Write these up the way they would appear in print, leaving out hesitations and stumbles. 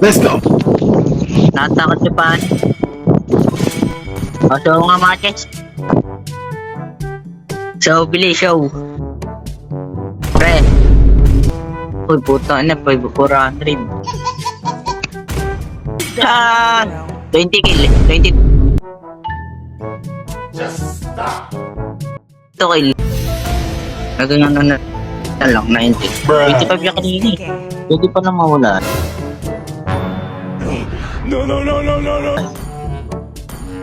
Let's go. Natakot si Pan. O, show nga mga chicks. Show, bili, show. Pre. Uy, puta na, 400. Ah, 20 kill, 20. Just stop. Ito kill. Nagano na lang, 90. 25 yung kanina eh. Pwede pa na mawala. No.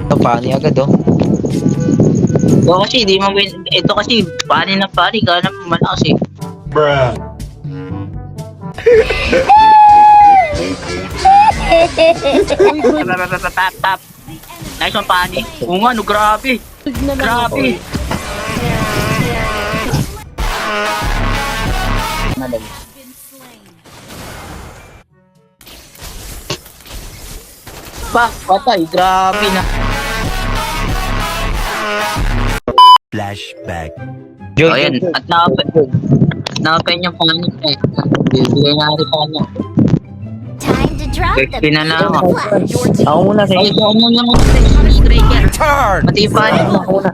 Ito, pani agad oh. Ito kasi, di mo win. Ito kasi, pani na pani, ka na malakas eh. Bruh. Tap. Nice one, pani. Oo nga, no, grabe. Grabe. Malay. Patay, grabe na. Flashback. O yan, at nakapen yung pangalit eh. Bibigay nga rin pa kanya. Time to drop the Sexy na lang ako. Ako muna sa Ay, iyo. show mo yung Granger. Matibay.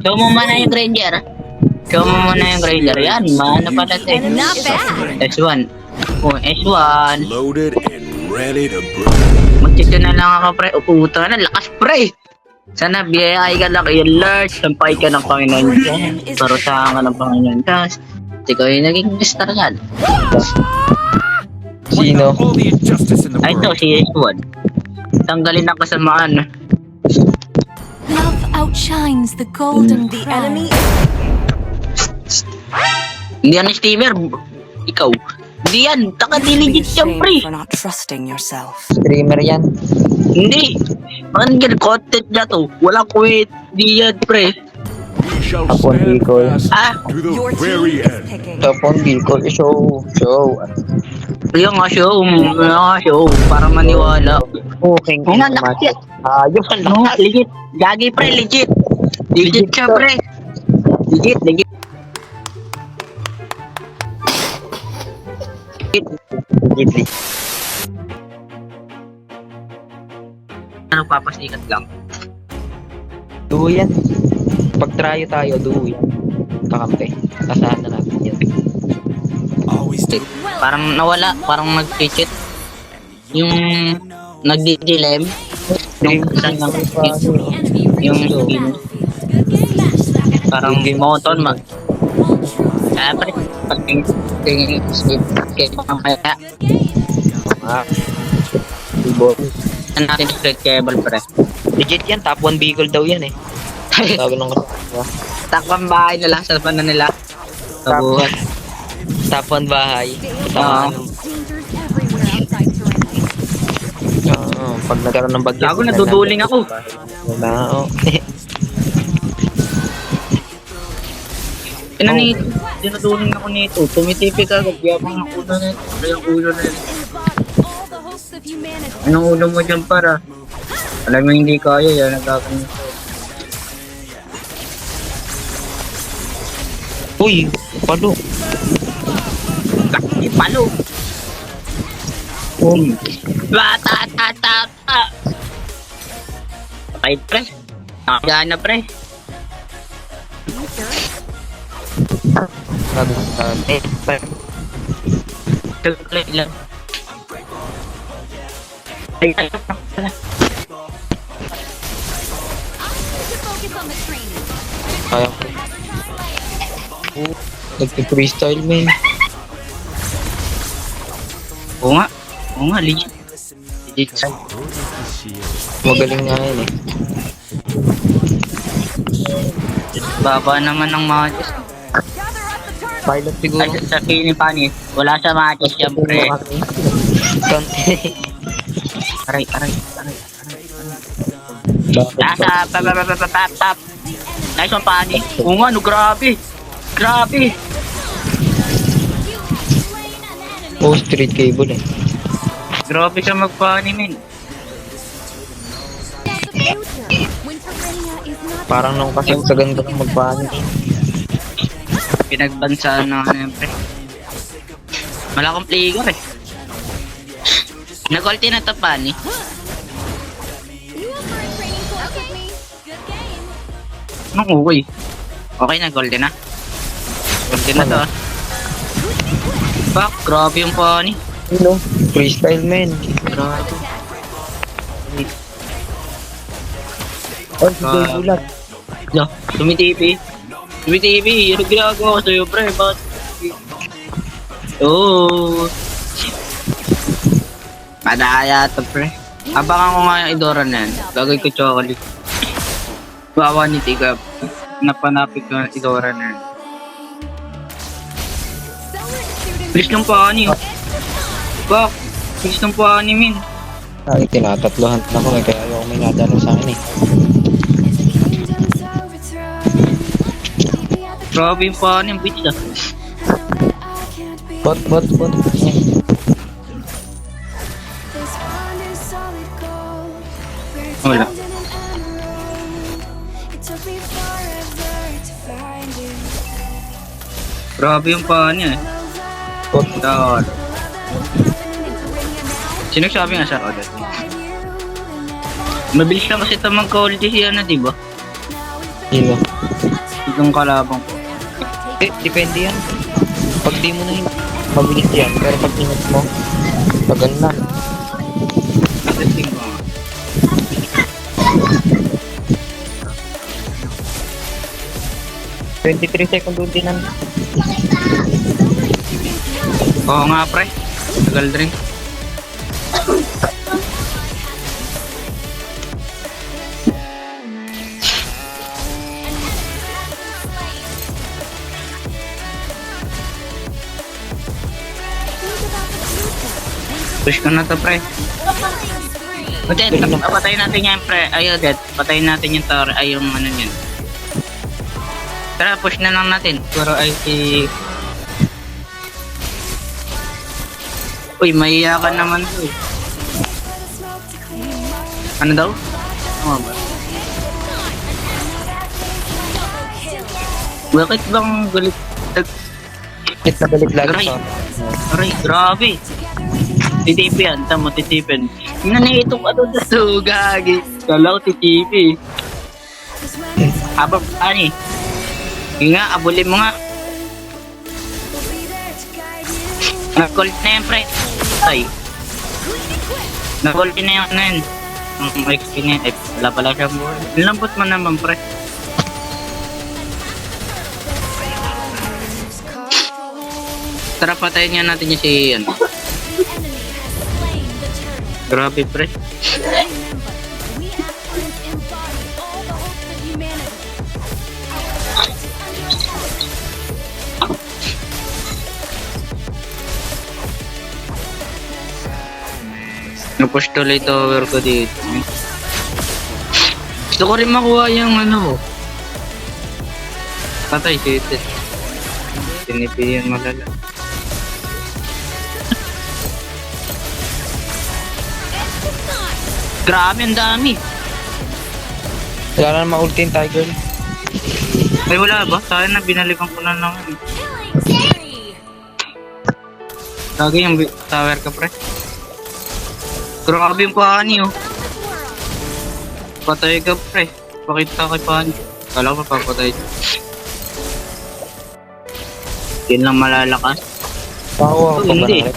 Show mo muna yung Granger. Show mo muna yung Granger. Yan, mana pa natin. Not bad. S1. Oh, S1. Loaded and ready to break. Magtito na lang ako, pre. Puta na, lakas, pre. Sana biyayay ka lang kay Lord. Sampay ka ng Panginoon dyan. Parusahan ka ng Panginoon. Tapos, ikaw yung naging star yan. Sino? All the injustice in the Ay, ito, world. si S1. Tanggalin ang kasamaan. Love outshines the golden The enemy Hindi yan steamer. Ikaw. Hindi yan. Taka-diligit yan, pre. for not trusting yourself. Streamer yan. Hindi. Ang content na to. Walang kwet. Hindi yan, pre. We shall Upon stand recall. fast Ah, to the very end. Tapon Bicol. Show. yung nga show. Para maniwala. Okay. Oo nga, lakas yan. Ayos. Oo nga, legit. Gagi, pre, legit. Legit siya, pre. Legit. Gidli. Ano, papasikat lang. Duo yan. Pag tryo tayo, duo yan. Kakampi. Asahan na natin yan. Always do. Parang nawala, parang nag-cheat. Yung nagdi-dilem. Yung isang yung skin. Parang moton mag. Pre, pag-tingin skip ang kaya. Ah. Ibo. Natin straight cable, pre. Legit yan. Top 1 Bicol daw yan eh. Sabi nung kasama. Takpang bahay na lang sa panan nila. Kabuhat. Top 1 bahay. Oo. Pag nagkaroon ng bagyo. Gago, naduduling ako. Wala, oh. Dinaduling ako nito. Tumitipik agad. Yabang ang ulo na ito. Kaya ang ulo na ito. Anong ulo mo dyan para? Alam mo hindi kaya yan. Nagkakanito. Uy, palo. Laki palo. Bata. Okay, pre. Nakagana, pre. Tuloy lang. Ay. Kaya ko. Nagpi-freestyle, man. Oo nga, legit. Legit siya. Magaling nga yun eh. Baba naman ng matches. Pilot siguro. Ay, sa Pinipani, wala sa matches, siyempre. Konti. Aray. Nasa, tap. Nice one, Pani. Oo nga, no, grabe. Oh, street cable eh. Grabe siya mag-Pani, men. Parang nung kasagsagan ko ng magpaano. Pinagbansa na, siyempre. Malakang player eh. Nag-ulti na to, Pani. You up for a training course with me? Good game. Anong okay? Okay, nag-ulti na. Ulti na to, ah. Fuck, grabe yung Pani. Ano? Freestyle, man. Grabe. Oh, si Jay Bulat. No, tumitipi. Tumitipi, ano ginagawa ko sa'yo, pre? Bakit? Oo. Madaya to, pre. Abangan ko nga yung Idora na yan. Gagawin ko chocolate. Bawa ni Tigab. Napanapit ko yung Idora na yan. Bilis ng paani, oh. Bak, bilis ng paani, min. Ay, tinatatlohan na ko eh, kaya ayaw may nadalo sa akin eh. Grabe yung paani, ang bitch, ah. Bot. Wala. Grabe yung paani, eh. Bot. Down. Sino sabi nga sa Rodet? Mabilis lang kasi ito mag-call si ano, diba? Hilo. Itong kalabang ko. Eh, depende yan. Pag di mo na yun, mabilis yan. Pero pag ingat mo, tagal na. Testing ko nga. $23 seconds ulti na. Oo nga, pre. Tagal rin. Push ko na to, pre. Udet, patayin natin yan, pre. Ay, Udet, patayin natin yung tower. Ay, yung ano yun. Tara, push na lang natin. Puro ay si... Uy, mahiya ka naman to, eh. Ano daw? Ano ba? Bakit bang galit? Hit na balik lagi Aray. pa. Aray, grabe. Titipi yan, tamo, titipin. Nanitong ano na to, gagi. Kala ko titipi. Abang, ani. Yung nga, abulin mo nga. Nag-call na yan, pre. Ay. Nag-call na yan, nan. Ang XP na yan. Ay, wala pala siya mo. Lambot mo naman, pre. Tara, patayin nga natin yung si, ano. Grabe, pre. Napush tuloy tower ko dito. Gusto ko rin makuha yung ano. Patay, shit. Tinipi yung malala. Grabe, ang dami. Wala na ma-ulti yung Tiger. Ay, wala ba? Sa akin na binalikan ko na lang. Lagi yung tower ka, pre. Grabe yung paani, oh. Patay ka, pre. Pakita kay paani. Kala ko papatay. Yun lang malalakas. Nakuha ko pa Hindi. na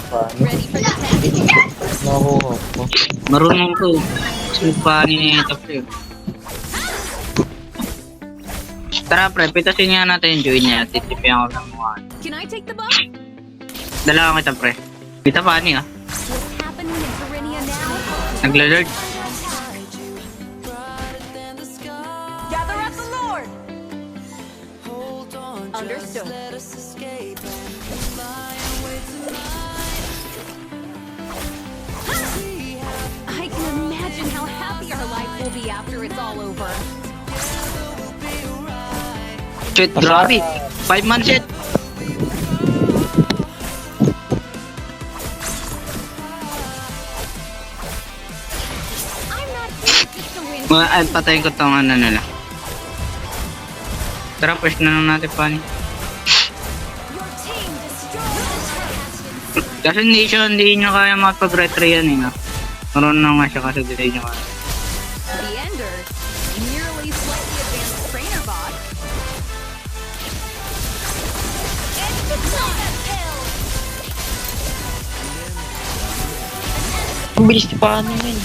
Nakuha ko. Marunong ko. Kasi yung paani na ito, pre. Tara, pre. Pitasin nga natin yung join niya. Titipihan ko lang mukha. Can I take the boat? Dala kita, pre. Pita paani, ah. What's happening in Verinia now? Naglalord. Gather up the Lord. Understood. I can imagine how happy our life will be after it's all over. Shit, grabe. 5 months shit. I'm not here just to win. Mga ay, patayin ko tong ano nila. Tara, push na lang natin, Pani. Your team destroyed the Kasi hindi nyo kaya makapag-retry yan eh, no? Marunong nga siya kasi hindi nyo kaya. The Ender, nearly slightly advanced trainer bot. It's the Giant Kill! Ang bilis pa ano yun.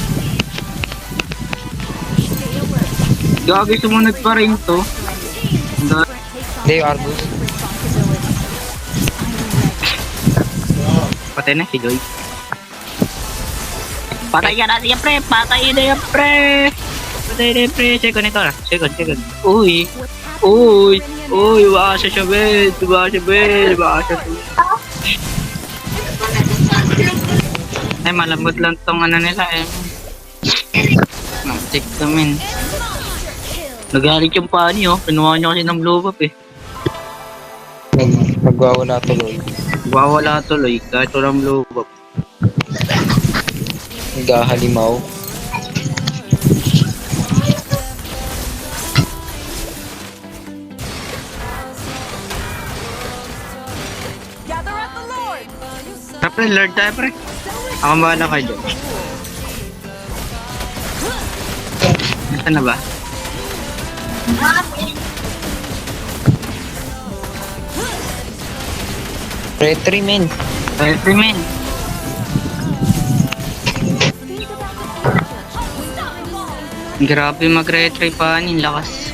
Stay alert. Gagi, sumunod pa rin to. Da- Hindi, yung Argus. Patay na si Joy. Patay ka natin yan, pre! Patay na yan, pre! Patay na yan, pre! Second ito na. Second. Uy! Uy! Uy! Baka siya, Ben! Baka siya, Ben! Ay, malambot lang tong ano nila eh. Tik namin. Nagalit yung pani oh. Pinuha niya kasi ng blow up eh. Nagwawala tuloy. Wawala tuloy kahit walang blow up. Nagahalimaw. Gather up the Lord. Pre, Lord tayo pre. Ako bahala kayo dyan. Nasaan na ba? Retry, men. Retry men. Grabe mag-retry pani, lakas.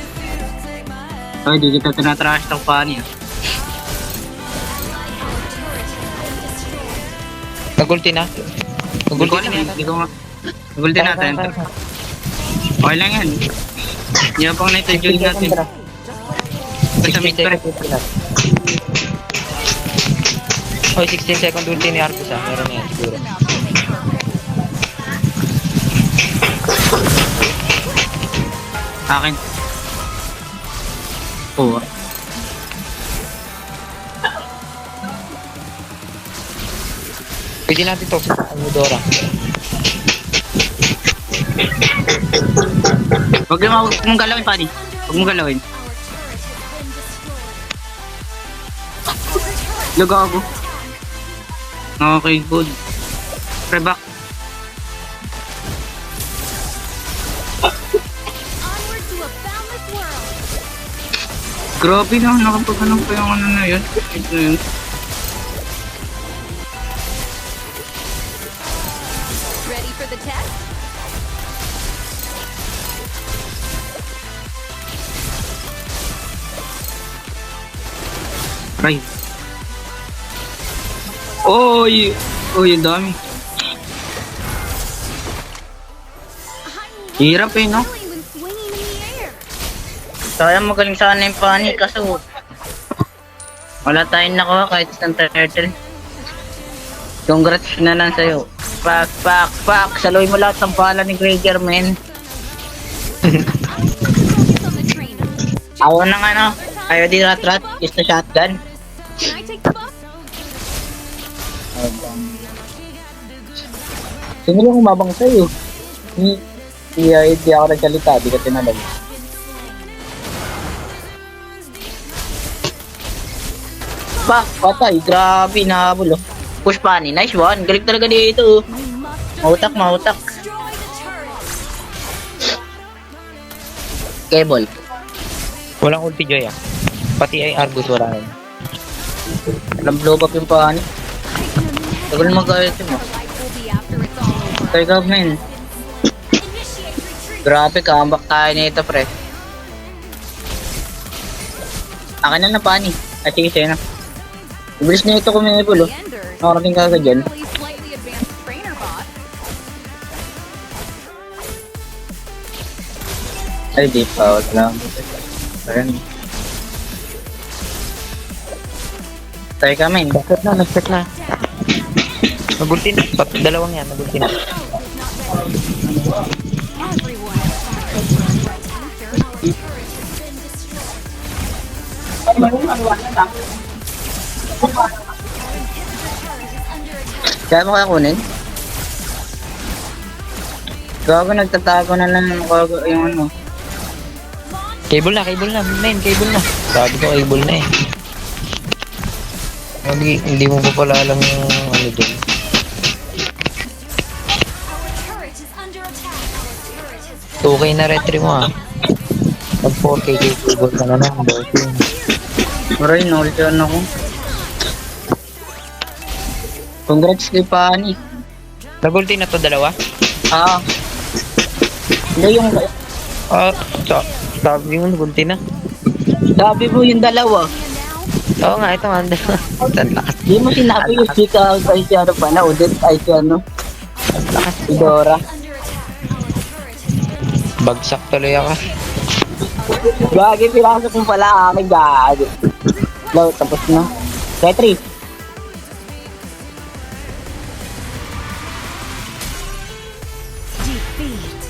Ay, di kita tinatrash tong pani ah. Nagulti na. Hindi ko Nagulti alam na eh, yata. hindi ko nga. Nagulti natin. Okay lang yan. Hindi na pang na-join natin. Basta mid pa rin. Hoy, 16 second ulti ni Argus ah. Meron na yan siguro. Akin. Oo. Pwede natin to sa Amudora. Huwag mong galawin, Pani. Huwag mong galawin. Laga ako. Okay, good. Pre-back. Onward to a boundless world. Grabe na, nakapag-anong pa yung ano na yun. Ito na yun. Ready for the test? Try. Oy! Oy, ang dami. Hirap eh, no? Feeling when swinging in the air. Sayang magaling sana yung Pani kaso wala tayong nakuha kahit isang turtle. Congrats na lang sa'yo. Pak! Saluhin mo lahat ng pala ni Gregor, men. Focus on the trainer. Ayaw ng ano, ayaw din rat-rat, is na shotgun. Can I take the buff? Sino yung umabang sa'yo? Hindi ako nagsalita, di ka tinalag. Pak! Patay, grabe, nahabol oh. Push Pani, nice one, galing talaga dito oh. Mautak. Destroy the turret. Cable. Walang ulti Joy ah. Pati ay Argus wala rin. Alam blow up yung Pani. I can imagine Tagal mag-ayos mo. how life will be after it's all over. Try ka, men. Initiate retreat. Grabe, comeback tayo nito, pre. Akin na Pani. At sige, sa'yo na. Ibilis na ito kumibol, oh. The Ender, Nakarating ka agad dyan. nearly slightly advanced trainer bot. Ay, di pa. Wala. Ayan. Try ka, men. Nag-start na. Nagulti na. Dalawang yan, nagulti na. Everyone is after our turret has been destroyed. Kaya mo kaya kunin? Gago, nagtatago na lang yung ano. Cable na, men, cable na. Sabi ko cable na eh. Hindi mo pa pala alam yung ano dyan. Turret is under attack. Our turret has 2K na retry mo ah. Pag 4K gold ka na lang, bossing. Maray, na-ultian ako. Congrats kay Pani. Nag-ulti na to dalawa? Ah. Hindi yung... Ah, sabi mo nag-ulti na. Sabi mo yung dalawa. Oo nga, ito nga. Ang lakas. Di mo sinabi yung speak out ay si ano pa na, Odette ay si ano. Si Dora. under attack. Our turret has Bagsak tuloy ako. Gagi, pinasok mo pala aking gagi. Law, tapos na. Retry. defeat.